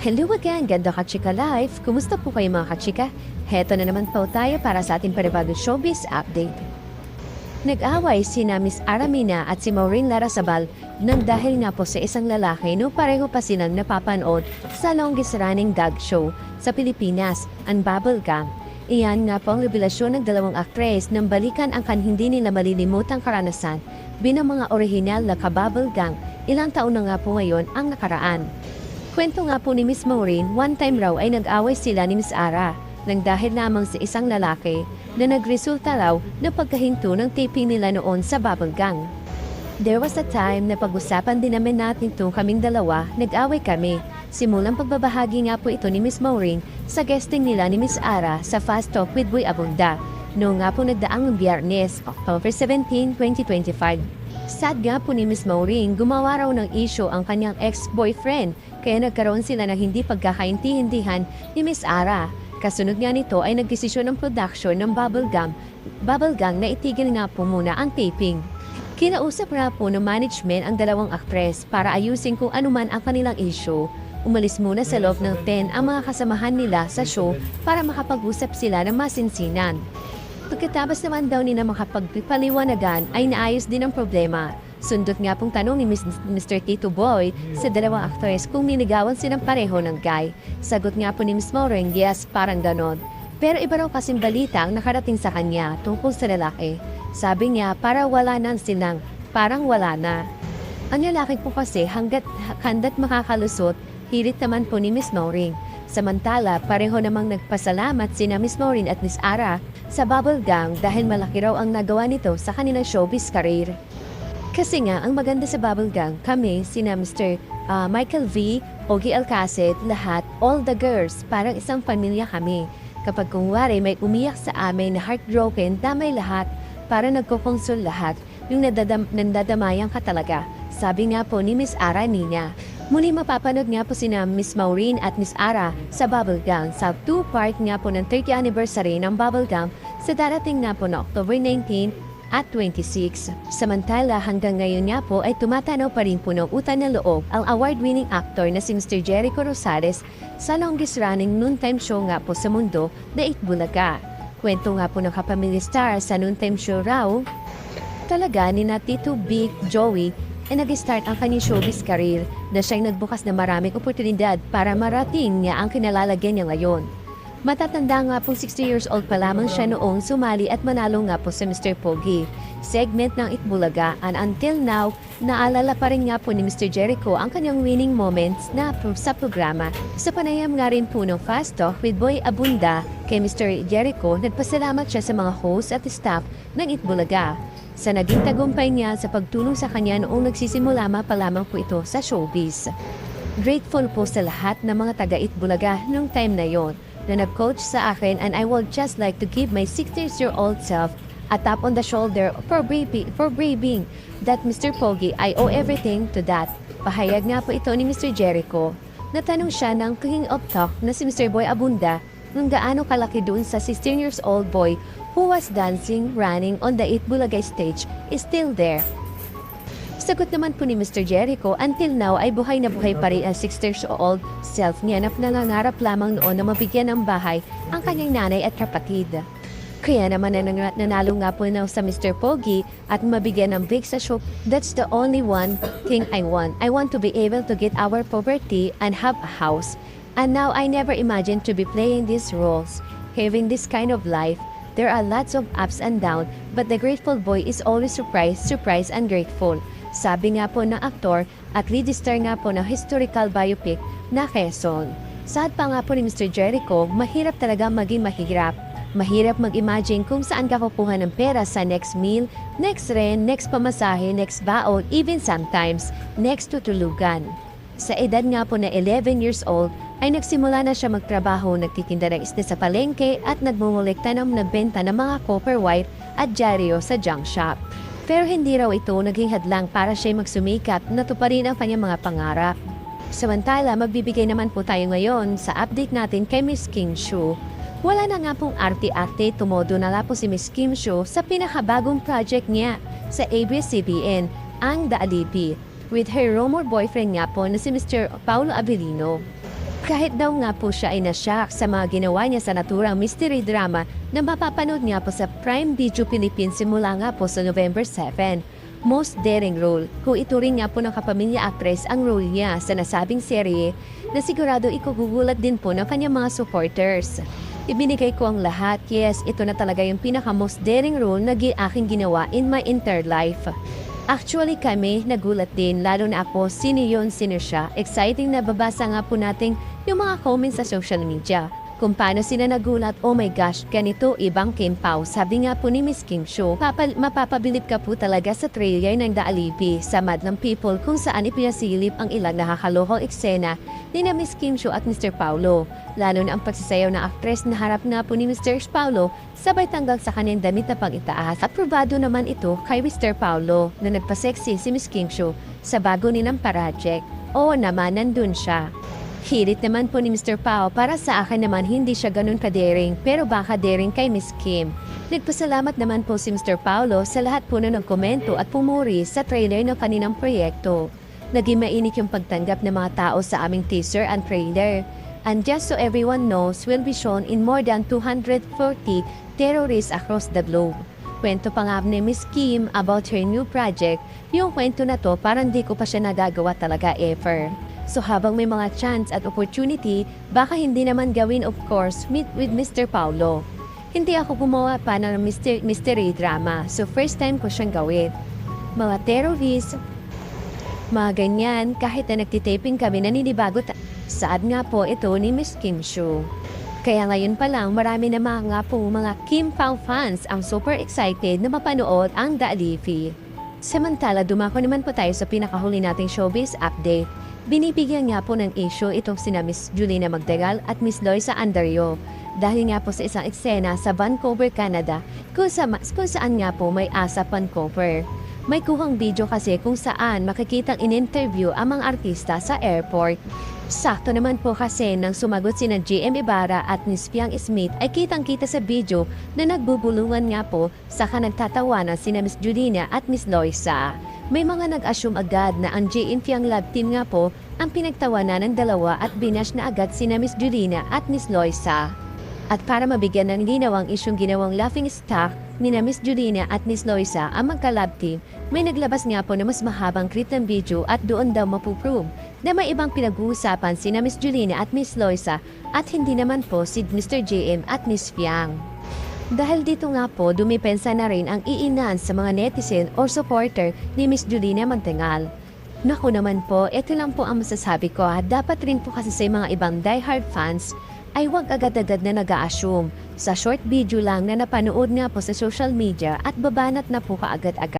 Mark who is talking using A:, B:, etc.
A: Hello again, ganda kachika life! Kumusta po kayo mga kachika? Heto na naman po tayo para sa ating panibagong showbiz update. Nag-away sina Miss Aramina at si Maureen Larrazabal nang dahil nga po sa isang lalaki no pareho pa silang napapanood sa longest running dog show sa Pilipinas, ang Bubblegum. Iyan nga po ang revelasyon ng dalawang aktres nang balikan ang hindi nila malilimutang karanasan bilang mga orihinal na ka-Bubblegum. Ilang taon na nga po ngayon ang nakaraan. Kwento nga po ni Miss Maureen, one time raw ay nag-away sila ni Miss Ara nang dahil lamang sa isang lalaki na nagresulta raw na pagkahinto ng taping nila noon sa Bubblegum. There was a time na pag-usapan din namin natin itong kaming dalawa, nag-away kami. Simulang pagbabahagi nga po ito ni Miss Maureen sa guesting nila ni Miss Ara sa Fast Talk with Boy Abunda. Noong nga po nagdaang Biyernes, October 17, 2025. Sad nga po ni Miss Maureen, gumawa raw ng issue ang kanyang ex-boyfriend kaya nagkaroon sila ng hindi pagkakaintindihan ni Miss Ara. Kasunod nga nito ay nagdesisyon ng production ng Bubblegum na itigil nga po muna ang taping. Kinausap nga po ng management ang dalawang aktres para ayusin kung anuman ang kanilang issue. Umalis muna sa loob ng tent ang mga kasamahan nila sa show para makapag-usap sila ng masinsinan. Pagkatapos naman daw nila makapagpaliwanagan ay naayos din ang problema. Sundot nga pong tanong ni Mr. Tito Boy sa dalawang aktres kung niligawan silang pareho ng guy. Sagot nga po ni Miss Maureen, yes, parang ganon. Pero iba raw kasing balita ang nakarating sa kanya tungkol sa lalaki. Sabi niya, parang wala na. Ang lalaki po kasi handat makakalusot, hirit naman po ni Miss Maureen. Samantala, pareho namang nagpasalamat sina Miss Maureen at Miss Ara sa Bubblegum dahil malaki raw ang nagawa nito sa kanilang showbiz career. Kasi nga, ang maganda sa Bubblegum, kami, sina Mr. Michael V, Ogie Alcacid, lahat, all the girls, parang isang pamilya kami. Kapag kunwari may umiyak sa amin na heartbroken, damay lahat, para nagkukonsol lahat, yung nandadamayan ka talaga. Sabi nga po ni Miss Ara Nina. Muli mapapanood nga po sina Miss Maureen at Miss Ara sa Bubblegum sa 2-part nga po ng 30th anniversary ng Bubblegum sa darating nga po na October 19 at 26. Samantala hanggang ngayon nga po ay tumatanaw pa rin po ng utang na loob ang award-winning actor na si Mr. Jericho Rosales sa longest running noontime show nga po sa mundo na Itbulaga. Kwento nga po ng kapamilya star sa noontime show raw, talaga ni na Tito Big Joey ay nag-start ang kanyang showbiz career na siyang nagbukas na maraming oportunidad para marating niya ang kinalalagyan niya ngayon. Matatanda nga po 60 years old pa lamang siya noong sumali at manalo nga po sa Mr. Pogi segment ng Itbulaga, and until now, naalala pa rin nga po ni Mr. Jericho ang kanyang winning moments na sa programa. Sa panayam nga rin po ng Fast Talk with Boy Abunda kay Mr. Jericho, nagpasalamat siya sa mga host at staff ng Itbulaga sa naging tagumpay niya sa pagtulong sa kanya noong nagsisimula pa lamang po ito sa showbiz. Grateful po sa lahat ng mga taga-Itbulaga noong time na yon na nag-coach sa akin, and I would just like to give my 60-year-old self a tap on the shoulder for braving that Mr. Pogi. I owe everything to that. Pahayag nga po ito ni Mr. Jericho. Natanong siya ng King of Talk na si Mr. Boy Abunda nung gaano kalaki doon sa 16 years old boy who was dancing, running on the Itbulaga stage is still there. Sagot naman po ni Mr. Jericho, until now ay buhay na buhay pa rin ang 60 years old self niya na nangangarap lamang noon na mabigyan ng bahay ang kanyang nanay at kapatid. Kaya naman nanalo nga po na sa Mr. Pogi at mabigyan ng big sa show. That's the only one thing I want. I want to be able to get our poverty and have a house. And now I never imagined to be playing these roles, having this kind of life. There are lots of ups and downs, but the grateful boy is always surprised and grateful. Sabi nga po ng aktor at lead star nga po ng historical biopic na Quezon. Sad pa nga po ni Mr. Jericho, mahirap talaga maging mahirap. Mahirap mag-imagine kung saan ka kukuha ng pera sa next meal, next rent, next pamasahe, next baon, even sometimes next tutulugan. Sa edad nga po na 11 years old, ay nagsimula na siya magtrabaho, nagtitinda ng isda sa palengke at nagmumulekta ng nagbenta ng mga copper wire at dyaryo sa junk shop. Pero hindi raw ito naging hadlang para siya magsumikap na tuparin ang kanyang mga pangarap. Samantala, magbibigay naman po tayo ngayon sa update natin kay Miss Kim Chiu. Wala na nga pong arte-arte, tumodo na nga po si Miss Kim Chiu sa pinakabagong project niya sa ABS-CBN, ang The Alibi, with her rumor boyfriend nga po na si Mr. Paulo Avellino. Kahit daw nga po siya ay nashock sa mga ginawa niya sa naturang mystery drama na mapapanood nga po sa Prime Video Philippines simula nga po sa November 7. Most daring role, kung ito rin nga po ng kapamilya actress ang role niya sa nasabing serye na sigurado ikugugulat din po ng kanyang mga supporters. Ibinigay ko ang lahat, yes, ito na talaga yung pinaka-most daring role na aking ginawa in my entire life. Actually kami, nagulat din, lalo na ako, sino siya. Exciting na babasa nga po natin yung mga comments sa social media. Kung paano sila nagulat, oh my gosh, ganito ibang Kim Pao. Sabi nga po ni Miss Kim Show, mapapabilib ka po talaga sa trailer ng The Alibi sa Madlang People kung saan ipinasilip ang ilang nakakalohong eksena ni na Miss Kim Show at Mr. Paulo. Lalo na ang pagsasayaw ng aktres na harap nga po ni Mr. Paulo, sabay tanggal sa kanyang damit na pang-itaas. At probado naman ito kay Mr. Paulo na nagpa-sexy si Miss Kim Show sa bago nilang project. Oo naman, nandun siya. Hirit naman po ni Mr. Pao, para sa akin naman hindi siya ganun ka-daring pero baka daring kay Miss Kim. Nagpasalamat naman po si Mr. Paulo sa lahat po na nagkomento at pumuri sa trailer ng kaninang proyekto. Naging mainit yung pagtanggap ng mga tao sa aming teaser and trailer. And just so everyone knows, will be shown in more than 240 terrorists across the globe. Kwento pa nga ni Miss Kim about her new project, yung kwento na to parang di ko pa siya nagagawa talaga ever. So habang may mga chance at opportunity, baka hindi naman gawin of course meet with Mr. Paulo. Hindi ako gumawa pa ng mystery drama, so first time ko siyang gawin. Mga terrorists, mga ganyan, kahit na nagtitaping kami naninibago saad nga po ito ni Miss Kim Show. Kaya ngayon pa lang marami na mga po mga Kim Pao fans ang super excited na mapanood ang The Alibi. Samantala dumako naman po tayo sa pinakahuli nating showbiz update. Binibigyan nga po ng issue itong sina Miss Julina Magdagal at Miss Loisa Andario dahil nga po sa isang eksena sa Vancouver, Canada kung saan nga po may asa Vancouver. May kuhang video kasi kung saan makikitang in-interview ang mga artista sa airport. Sakto naman po kasi nang sumagot sina GM Ibarra at Miss Piang Smith ay kitang-kita sa video na nagbubulungan nga po saka nagtatawanan sina Miss Julina at Miss Loisa. May mga nag-assume agad na ang GM Piang Love Team nga po ang pinagtawanan ng dalawa at binash na agad sina Miss Julina at Miss Loisa. At para mabigyan ng ginawang isyong ginawang laughing stock ni na Miss Julina at Miss Loisa ang magka-love team, may naglabas nga po na mas mahabang clip ng video at doon daw mapuprove na may ibang pinag-uusapan sina Miss Julina at Miss Loisa at hindi naman po si Mr. JM at Miss Piang. Dahil dito nga po, dumipensa na rin ang iinan sa mga netizen o supporter ni Miss Julina Magdangal. Naku naman po, ito lang po ang masasabi ko at dapat rin po kasi sa mga ibang diehard fans ay huwag agad-agad na nag-a-assume. Sa short video lang na napanood nga po sa social media at babanat na po kaagad-agad.